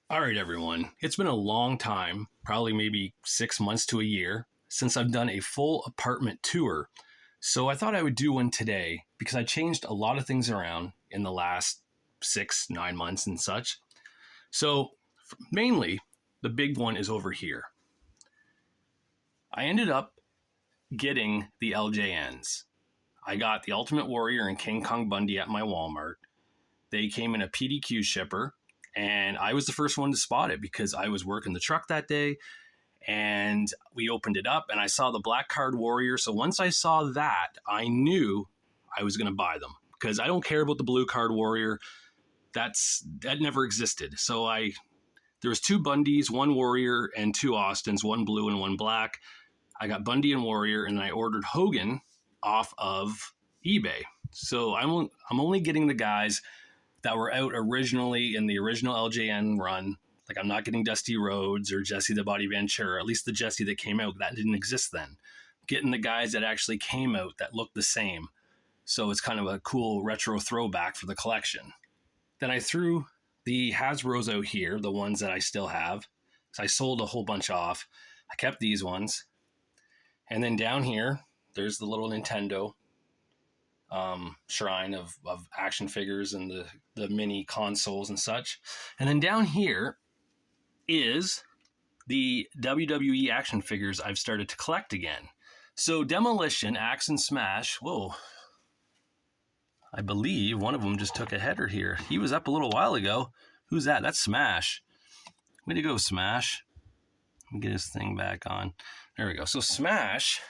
All right, everyone. It's been a long time, probably maybe 6 months to a year, since I've done a full apartment tour. So I thought I would do one today because I changed a lot of things around in the last 6, 9 months and such. So mainly, the big one is over here. I ended up getting the LJNs. I got the Ultimate Warrior and King Kong Bundy at my Walmart. They came in a PDQ shipper, and I was the first one to spot it because I was working the truck that day, and we opened it up and I saw the Black Card Warrior. So once I saw that, I knew I was going to buy them because I don't care about the Blue Card Warrior. That never existed. So there was two Bundys, one Warrior, and two Austins, one blue and one black. I got Bundy and Warrior, and I ordered Hogan off of eBay. So I'm only getting the guys that were out originally in the original LJN run. Like, I'm not getting Dusty Rhodes or Jesse the Body Ventura, at least the Jesse that came out. That didn't exist then. Getting the guys that actually came out that looked the same. So it's kind of a cool retro throwback for the collection. Then I threw the Hasbros out here, the ones that I still have. So I sold a whole bunch off. I kept these ones. And then down here, there's the little Nintendo shrine of action figures and the mini consoles and such. And then down here is the WWE action figures I've started to collect again. So Demolition, Axe, and Smash. Whoa. I believe one of them just took a header here. He was up a little while ago. Who's that? That's Smash. Way to go, Smash. Let me get his thing back on. There we go. So Smash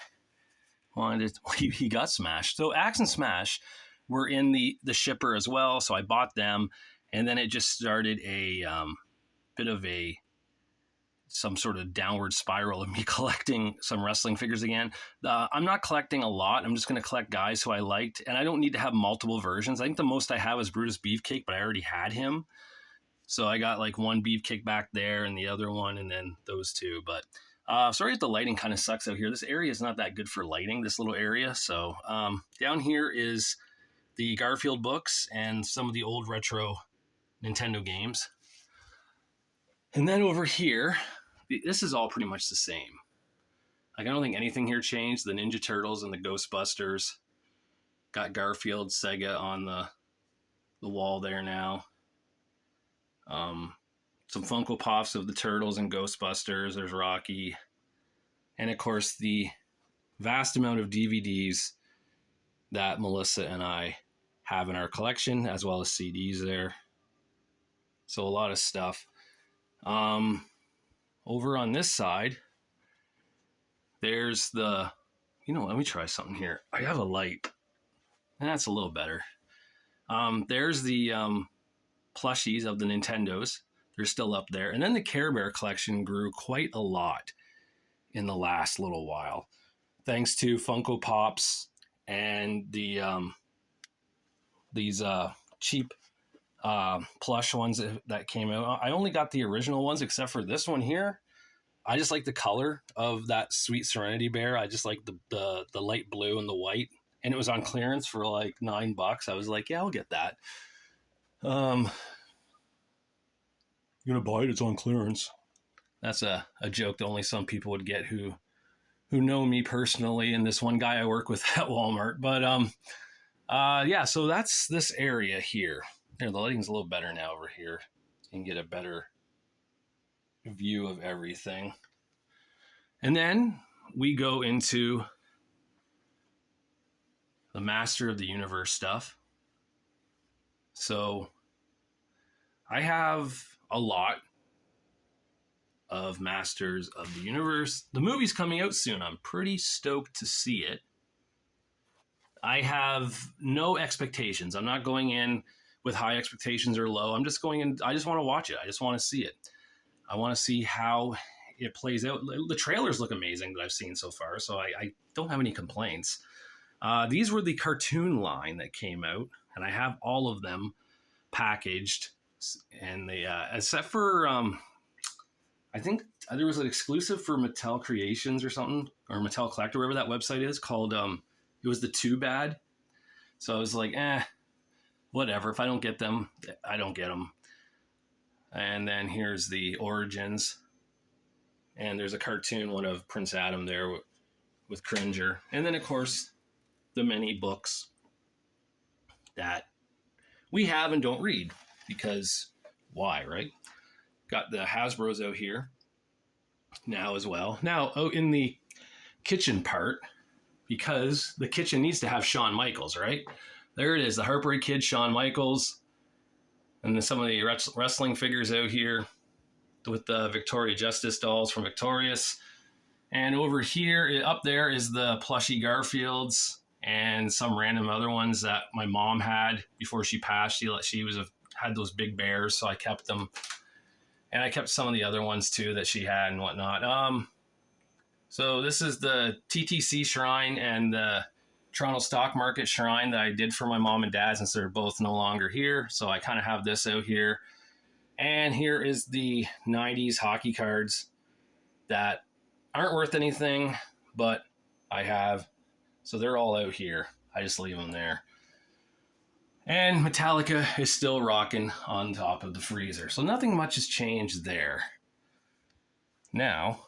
he got smashed. So Axe and Smash were in the shipper as well. So I bought them, and then it just started a bit of some sort of downward spiral of me collecting some wrestling figures again. I'm not collecting a lot. I'm just going to collect guys who I liked, and I don't need to have multiple versions. I think the most I have is Brutus Beefcake, but I already had him. So I got like one Beefcake back there and the other one, and then those two. But sorry if the lighting kind of sucks out here. This area is not that good for lighting, this little area. So down here is the Garfield books and some of the old retro Nintendo games. And then over here, this is all pretty much the same. Like, I don't think anything here changed. The Ninja Turtles and the Ghostbusters. Got Garfield, Sega on the wall there now. Some Funko Pops of the Turtles and Ghostbusters. There's Rocky. And of course, the vast amount of DVDs that Melissa and I have in our collection, as well as CDs there. So a lot of stuff. Over on this side, there's let me try something here. I have a light. And that's a little better. There's the plushies of the Nintendos. They're still up there. And then the Care Bear collection grew quite a lot in the last little while, thanks to Funko Pops and these cheap plush ones that came out. I only got the original ones except for this one here. I just like the color of that Sweet Serenity Bear. I just like the light blue and the white. And it was on clearance for like $9. I was like, yeah, I'll get that. You're gonna buy it? It's on clearance. That's a joke that only some people would get who know me personally, and this one guy I work with at Walmart. But yeah, so that's this area here. There, the lighting's a little better now over here. You can get a better view of everything. And then we go into the Master of the Universe stuff. So I have a lot of Masters of the Universe. The movie's coming out soon. I'm pretty stoked to see it. I have no expectations. I'm not going in with high expectations or low. I'm just going in. I just want to watch it. I just want to see it. I want to see how it plays out. The trailers look amazing that I've seen so far, so I don't have any complaints. These were the cartoon line that came out, and I have all of them packaged. And they, except for, I think there was an exclusive for Mattel Creations or something, or Mattel Collector, whatever that website is called. It was the Too Bad. So I was like, whatever. If I don't get them, I don't get them. And then here's the Origins. And there's a cartoon one of Prince Adam there with Cringer. And then, of course, the many books that we have and don't read. Because why, right? Got the Hasbros out here now as well. Now, in the kitchen part, because the kitchen needs to have Shawn Michaels, right? There it is, the Heartbreak Kid, Shawn Michaels. And then some of the wrestling figures out here with the Victoria Justice dolls from Victorious. And over here, up there, is the plushy Garfields and some random other ones that my mom had before she passed. She had those big bears, so I kept them. And I kept some of the other ones too that she had and whatnot. So this is the TTC shrine and the Toronto Stock Market shrine that I did for my mom and dad since they're both no longer here. So I kind of have this out here. And here is the 90s hockey cards that aren't worth anything, but I have. So they're all out here. I just leave them there. And Metallica is still rocking on top of the freezer. So nothing much has changed there. Now,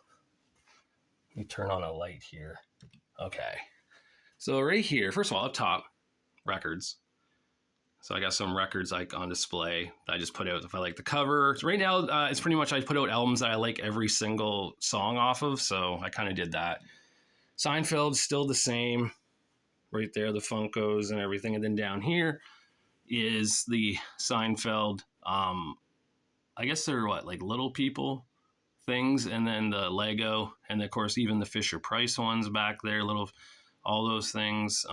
let me turn on a light here. Okay. So right here, first of all, up top, records. So I got some records like on display that I just put out if I like the cover. So right now, it's pretty much I put out albums that I like every single song off of. So I kind of did that. Seinfeld's still the same. Right there, the Funkos and everything. And then down here is the Seinfeld. I guess they're like little people things. And then the Lego. And of course, even the Fisher Price ones back there. All those things.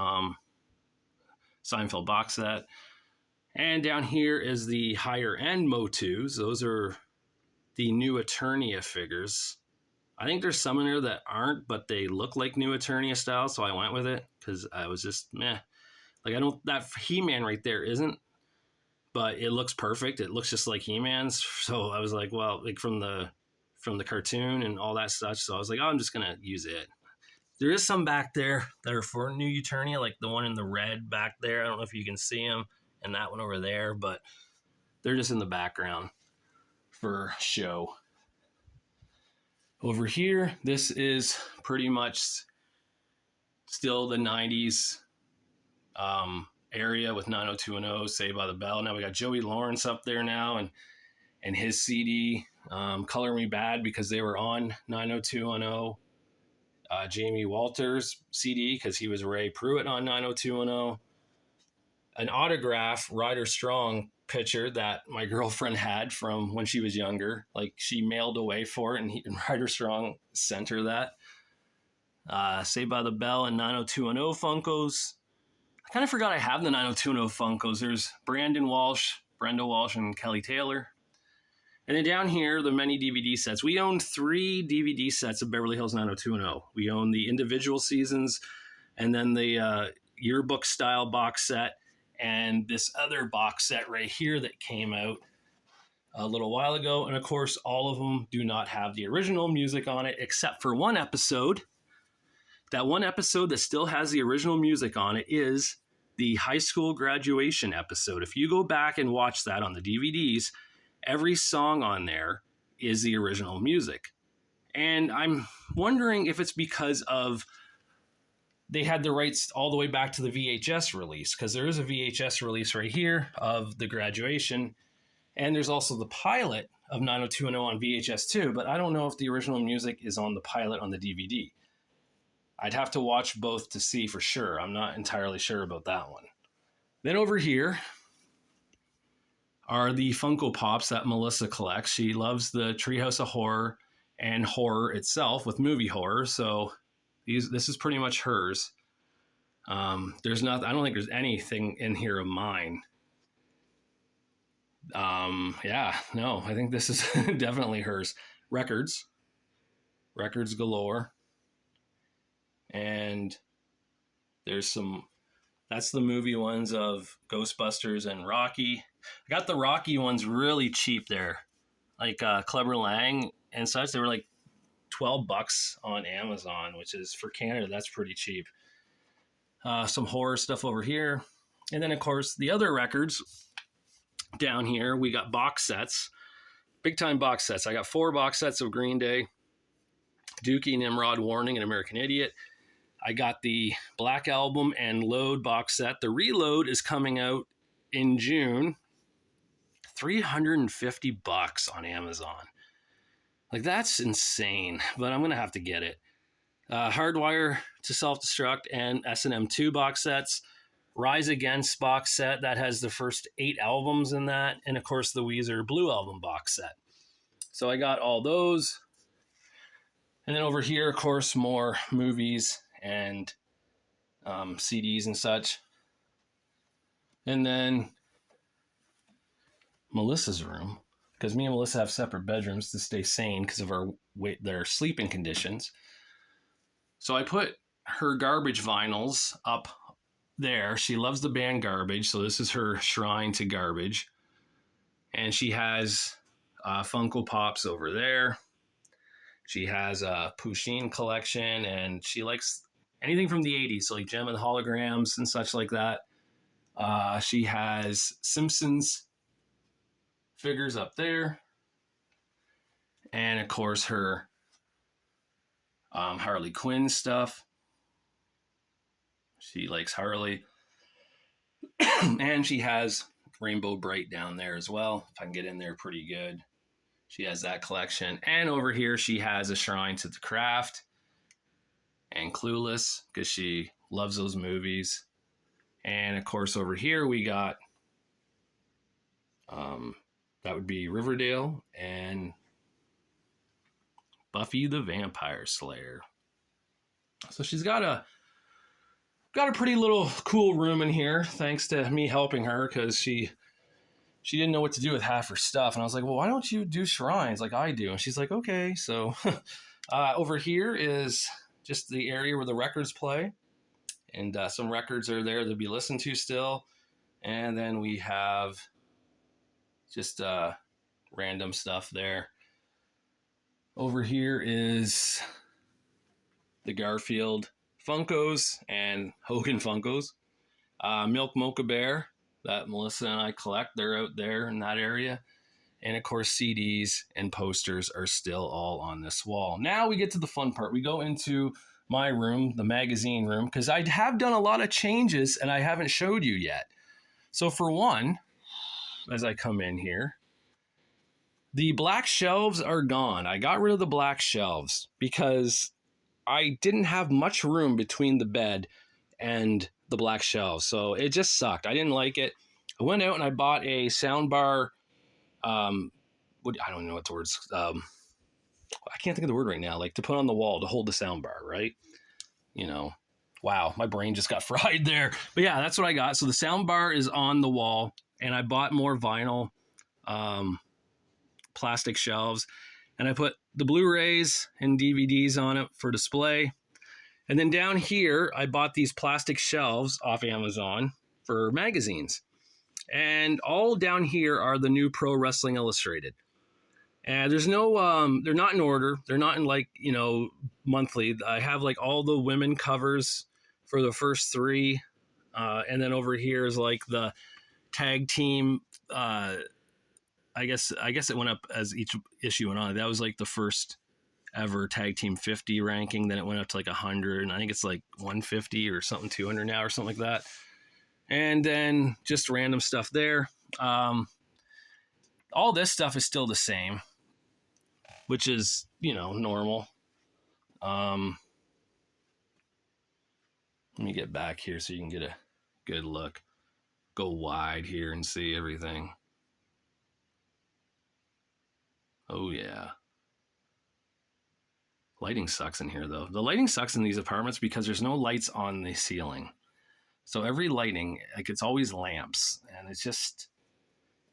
Seinfeld box set. And down here is the higher end Motus. Those are the new Eternia figures. I think there's some in there that aren't, but they look like new Eternia style, so I went with it because I was just meh. Like that He-Man right there isn't, but it looks perfect. It looks just like He-Man's. So I was like, well, like from the cartoon and all that stuff. So I was like, oh, I'm just gonna use it. There is some back there that are for new Eternia, like the one in the red back there. I don't know if you can see them. And that one over there, but they're just in the background for show. Over here, this is pretty much still the 90s area with 90210, Saved by the Bell. Now we got Joey Lawrence up there now and his CD, Color Me Bad, because they were on 90210. Jamie Walters CD because he was Ray Pruitt on 90210. An autograph Ryder Strong picture that my girlfriend had from when she was younger. Like she mailed away for it and Ryder Strong sent her that. Saved by the Bell and 90210 Funkos. I kind of forgot I have the 90210 Funkos. There's Brenda Walsh, and Kelly Taylor. And then down here, the many DVD sets. We own 3 DVD sets of Beverly Hills 90210. We own the individual seasons and then the yearbook style box set. And this other box set right here that came out a little while ago. And of course, all of them do not have the original music on it, except for one episode. That one episode that still has the original music on it is the high school graduation episode. If you go back and watch that on the DVDs, every song on there is the original music. And I'm wondering if it's because of they had the rights all the way back to the VHS release, because there is a VHS release right here of the graduation. And there's also the pilot of 90210 on VHS too, but I don't know if the original music is on the pilot on the DVD. I'd have to watch both to see for sure. I'm not entirely sure about that one. Then over here are the Funko Pops that Melissa collects. She loves the Treehouse of Horror and horror itself with movie horror. So this is pretty much hers. I don't think there's anything in here of mine. I think this is definitely hers. Records galore. And that's the movie ones of Ghostbusters and Rocky. I got the Rocky ones really cheap there. Like Clubber Lang and such. They were like $12 on Amazon, which is for Canada, that's pretty cheap. Some horror stuff over here. And then, of course, the other records down here, we got box sets. big time box sets. I got 4 box sets of Green Day, Dookie, Nimrod, Warning, and American Idiot. I got the Black Album and Load box set. The Reload is coming out in June. $350 on Amazon. Like, that's insane, but I'm gonna have to get it. Hardwire to Self-Destruct and S&M 2 box sets. Rise Against box set that has the first 8 albums in that, and of course the Weezer Blue Album box set. So I got all those. And then over here, of course, more movies and CDs and such. And then Melissa's room, because me and Melissa have separate bedrooms to stay sane because of their sleeping conditions. So I put her Garbage vinyls up there. She loves the band Garbage, so this is her shrine to Garbage. And she has Funko Pops over there. She has a Pusheen collection, and she likes anything from the 80s, so like Gem and Holograms and such like that. She has Simpsons figures up there. And of course her Harley Quinn stuff. She likes Harley. And she has Rainbow Bright down there as well. If I can get in there pretty good. She has that collection. And over here she has a shrine to The Craft and Clueless, because she loves those movies. And of course over here we got that would be Riverdale and Buffy the Vampire Slayer. So she's got a pretty little cool room in here, thanks to me helping her, because she didn't know what to do with half her stuff. And I was like, well, why don't you do shrines like I do? And she's like, okay. So over here is just the area where the records play. And some records are there to be listened to still. And then we have just random stuff there. Over here is the Garfield Funkos and Hogan Funkos. Milk Mocha Bear that Melissa and I collect. They're out there in that area. And of course, CDs and posters are still all on this wall. Now we get to the fun part. We go into my room, the magazine room, because I have done a lot of changes and I haven't showed you yet. So for one, as I come in here, the black shelves are gone. I got rid of the black shelves because I didn't have much room between the bed and the black shelves. So it just sucked. I didn't like it. I went out and I bought a sound bar. I don't know what the words. I can't think of the word right now. Like to put on the wall to hold the sound bar, right? You know, wow, my brain just got fried there. But yeah, that's what I got. So the sound bar is on the wall, and I bought more vinyl plastic shelves, and I put the Blu-rays and DVDs on it for display. And then down here, I bought these plastic shelves off Amazon for magazines. And all down here are the new Pro Wrestling Illustrated. And there's no, they're not in order. They're not in like, monthly. I have like all the women covers for the first 3. And then over here is like the tag team. I guess it went up as each issue went on. That was like the first ever tag team 50 ranking. Then it went up to like 100. And I think it's like 150 or something, 200 now or something like that. And then just random stuff there. All this stuff is still the same, which is, normal. Let me get back here so you can get a good look. Go wide here and see everything. Oh, yeah. Lighting sucks in here, though. The lighting sucks in these apartments because there's no lights on the ceiling. So every lighting, like it's always lamps. And it's just,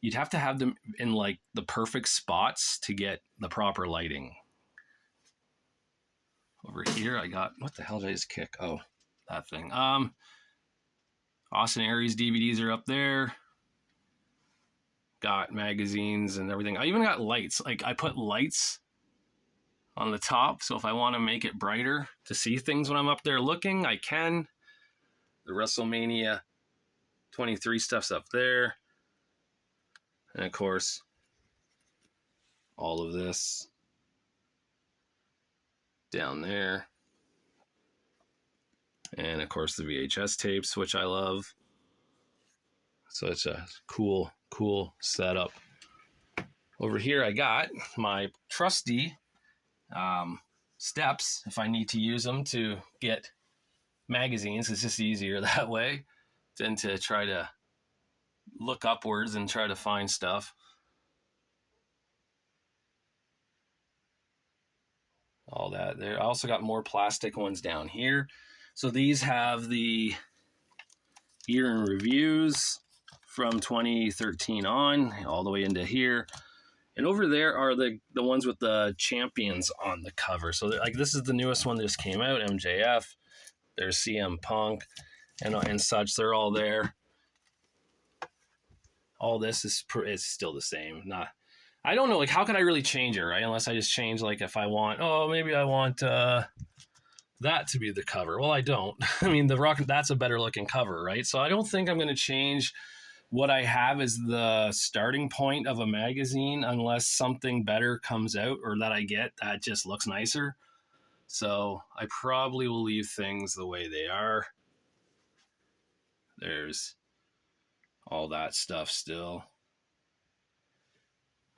you'd have to have them in like the perfect spots to get the proper lighting. Over here, I got, what the hell did I just kick? Oh, that thing. Austin Aries DVDs are up there. Got magazines and everything. I even got lights. Like I put lights on the top. So if I want to make it brighter to see things when I'm up there looking, I can. The WrestleMania 23 stuff's up there. And of course, all of this down there. And of course the VHS tapes, which I love. So it's a cool setup. Over here I got my trusty steps if I need to use them to get magazines. It's just easier that way than to try to look upwards and try to find stuff. All that there. I also got more plastic ones down here. So these have the year in reviews from 2013 on, all the way into here. And over there are the ones with the champions on the cover. So like this is the newest one that just came out, MJF. There's CM Punk and such. They're all there. All this is still the same. I don't know, like how can I really change it, right? Unless I just change, like if I want, maybe I want that to be the cover. Well, I don't. I mean, that's a better looking cover, right? So I don't think I'm going to change what I have as the starting point of a magazine unless something better comes out or that I get that just looks nicer. So I probably will leave things the way they are. There's all that stuff still.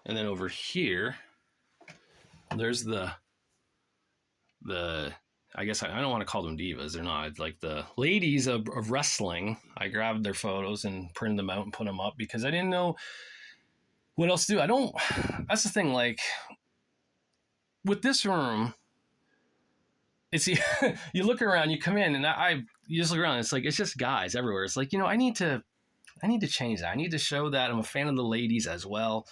And then over here, there's the I guess I don't want to call them divas. They're not. Like the ladies of wrestling. I grabbed their photos and printed them out and put them up because I didn't know what else to do. That's the thing. Like with this room, it's you look around, you come in, and you just look around. It's like it's just guys everywhere. It's like, I need to change that. I need to show that I'm a fan of the ladies as well,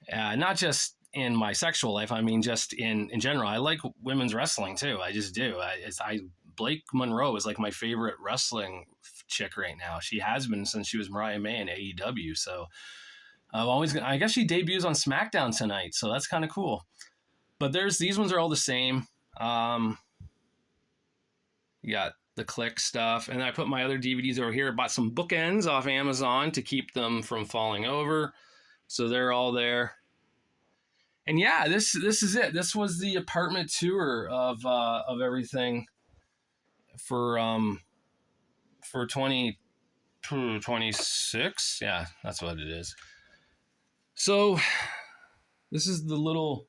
not just in my sexual life. I mean, just in general. I like women's wrestling too. I just do. Blake Monroe is like my favorite wrestling chick right now. She has been since she was Mariah May in AEW. So I guess she debuts on SmackDown tonight. So that's kind of cool. But these ones are all the same. You got the Click stuff. And I put my other DVDs over here. I bought some bookends off Amazon to keep them from falling over. So they're all there. And yeah, this is it. This was the apartment tour of everything for 2026. Yeah, that's what it is. So this is the little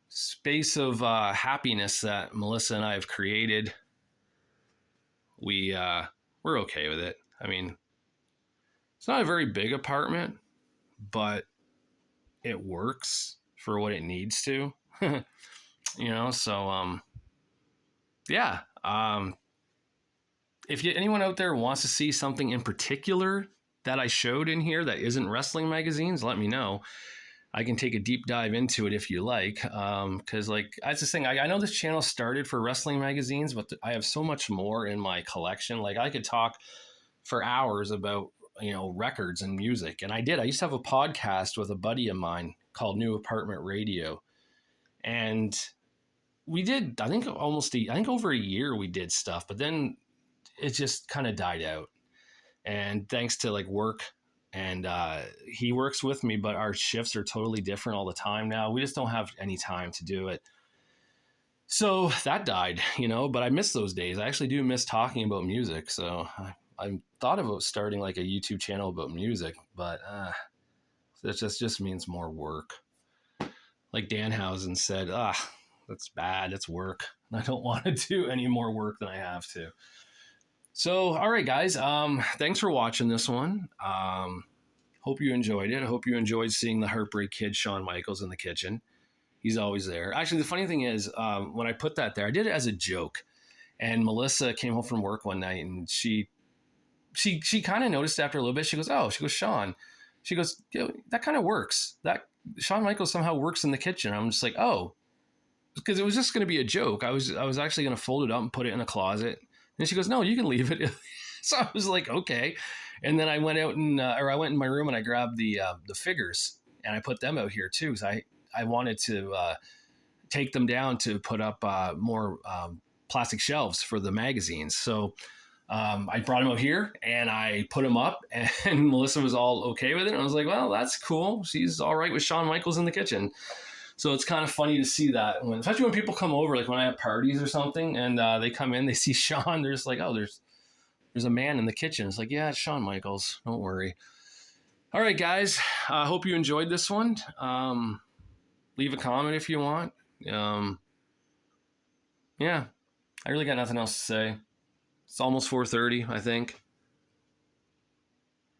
space of happiness that Melissa and I have created. We're okay with it. I mean, it's not a very big apartment, but it works for what it needs to. So yeah. If anyone out there wants to see something in particular that I showed in here that isn't wrestling magazines, let me know. I can take a deep dive into it if you like. Because like that's the thing. I know this channel started for wrestling magazines, but I have so much more in my collection. Like I could talk for hours about records and music. And I used to have a podcast with a buddy of mine called New Apartment Radio. And we did, I think over a year we did stuff, but then it just kind of died out. And thanks to like work, and he works with me, but our shifts are totally different all the time now. We just don't have any time to do it. So that died, but I miss those days. I actually do miss talking about music. So I thought about starting like a YouTube channel about music, but that just means more work. Like Danhausen said, that's bad. It's work. I don't want to do any more work than I have to. So, all right, guys. Thanks for watching this one. Hope you enjoyed it. I hope you enjoyed seeing the Heartbreak Kid, Shawn Michaels, in the kitchen. He's always there. Actually, the funny thing is, when I put that there, I did it as a joke. And Melissa came home from work one night, and she kind of noticed after a little bit. She goes, Shawn. She goes, that kind of works. That Shawn Michaels somehow works in the kitchen. I'm just like, because it was just going to be a joke. I was actually going to fold it up and put it in a closet. And she goes, no, you can leave it. So I was like, okay. And then I went out I went in my room and I grabbed the figures and I put them out here too. Because I wanted to take them down to put up more plastic shelves for the magazines. So I brought him out here and I put him up, and Melissa was all okay with it. And I was like, well, that's cool. She's all right with Shawn Michaels in the kitchen. So it's kind of funny to see that, especially when people come over, like when I have parties or something, and they come in, they see Shawn, they're just like, oh, there's a man in the kitchen. It's like, yeah, it's Shawn Michaels. Don't worry. All right, guys. I hope you enjoyed this one. Leave a comment if you want. Yeah, I really got nothing else to say. It's almost 4:30, I think.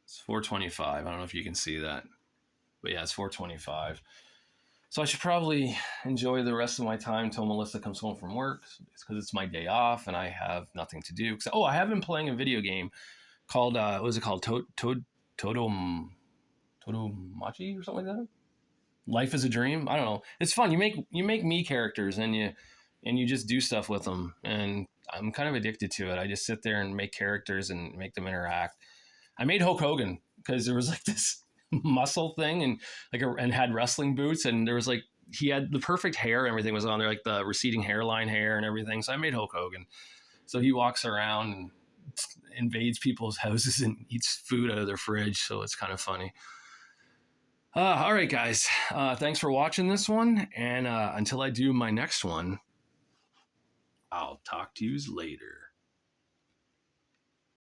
It's 4:25. I don't know if you can see that, but yeah, it's 4:25. So I should probably enjoy the rest of my time until Melissa comes home from work, because it's my day off and I have nothing to do. I have been playing a video game called what was it called? Totomachi or something like that. Life is a Dream. I don't know. It's fun. You make me characters, and you just do stuff with them, and I'm kind of addicted to it. I just sit there and make characters and make them interact. I made Hulk Hogan because there was like this muscle thing, and and had wrestling boots, and there was like he had the perfect hair. Everything was on there, like the receding hairline hair and everything. So I made Hulk Hogan. So he walks around and invades people's houses and eats food out of their fridge. So it's kind of funny. All right, guys. Thanks for watching this one. And until I do my next one, I'll talk to you later.